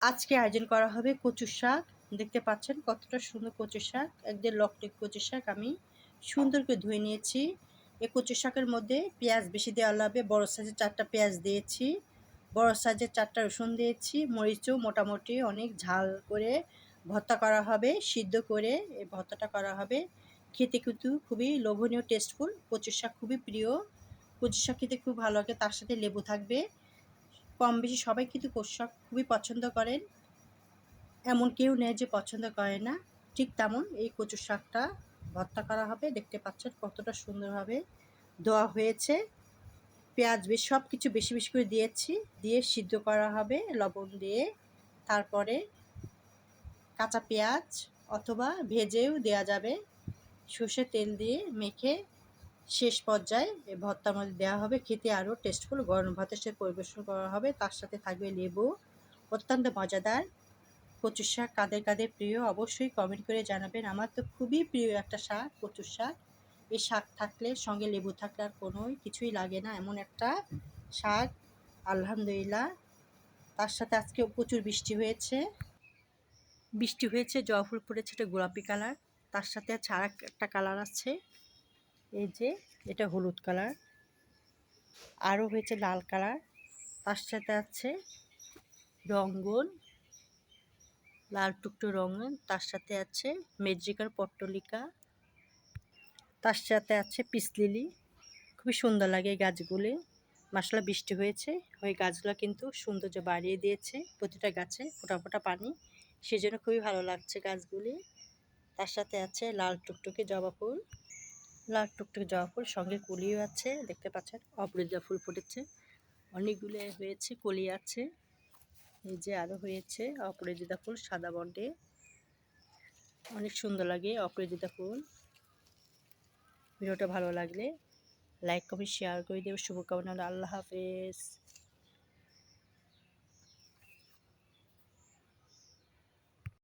আজকে আয়োজন করা হবে কচুর শাক। দেখতে পাচ্ছেন কতটা সুন্দর কচুর শাক। একদম লকটক কচুর শাক আমি সুন্দর করে ধুয়ে নিয়েছি। এই কচুর শাকের মধ্যে পেঁয়াজ বেশি দেওয়া লাগবে। বড় সাইজের ৪ টা পেঁয়াজ দিয়েছি। বড় সাইজের ৪ টা রসুন দিয়েছি। মরিচও মোটামুটি অনেক ঝাল করে ভর্তা করা হবে। সিদ্ধ করে এই ভর্তাটা করা হবে। খেতে কিন্তু খুবই লোভনীয় টেস্টফুল। কচুর শাক খুবই প্রিয়। কচুর শাক খেতে খুব ভালো লাগে। তার সাথে লেবু থাকবে। কম বেশি সবাই কিন্তু কচু শাক খুবই পছন্দ করেন। এমন কেউ নেই যে পছন্দ করে না। ঠিক তেমন এই কচু শাকটা ভর্তা করা হবে। দেখতে পাচ্ছেন কতটা সুন্দরভাবে ধোয়া হয়েছে। পেঁয়াজ বেশ সব কিছু বেশি বেশি করে দিয়েছি। দিয়ে সিদ্ধ করা হবে লবণ দিয়ে। তারপরে কাঁচা পেঁয়াজ অথবা ভেজেও দেওয়া যাবে। সর্ষের তেল দিয়ে মেখে শেষ পর্যায়ে এই ভর্তার মধ্যে দেওয়া হবে। খেতে আরও টেস্টফুল গরম ভাতের সাথে পরিবেশন করা হবে। তার সাথে থাকবে লেবু। অত্যন্ত মজাদার। কচু শাক কাদের কাদের প্রিয় অবশ্যই কমেন্ট করে জানাবেন। আমার তো খুবই প্রিয় একটা শাক কচুর শাক। এই শাক থাকলে সঙ্গে লেবু থাকলে আর কোনো কিছুই লাগে না এমন একটা শাক। আলহামদুলিল্লাহ। তার সাথে আজকে প্রচুর বৃষ্টি হয়েছে। বৃষ্টি হয়েছে, জবা ফুল পড়েছে, এটা গোলাপি কালার। তার সাথে আছে আর একটা কালার আছে, এই যে এটা হলুদ কালার। আরও হয়েছে লাল কালার। তার সাথে আছে রঙ্গন, লাল টুকটো রঙের। তার সাথে আছে মেজিকার পট্টলিকা। তার সাথে আছে পিস লিলি। খুবই সুন্দর লাগে এই গাছগুলি। মাশাআল্লাহ বৃষ্টি হয়েছে, ওই গাছগুলো কিন্তু সৌন্দর্য বাড়িয়ে দিয়েছে। প্রতিটা গাছে ফোঁটা ফোঁটা পানি, সেজন্য খুবই ভালো লাগছে গাছগুলি। তার সাথে আছে লাল টুকটুকে জবা ফুল। লাল টুকটুকে জবা ফুল সঙ্গে কলিও আছে। দেখতে পাচ্ছেন অপরাজিতা ফুল ফুটেছে, অনেকগুলো হয়েছে, কলি আছে। এই যে আরও হয়েছে অপরাজিতা ফুল সাদা বর্ণে। অনেক সুন্দর লাগে অপরাজিতা ফুল। ভিডিওটা ভালো লাগলে লাইক কমেন্ট শেয়ার করে দেবে। শুভকামনা। আল্লাহ হাফেজ।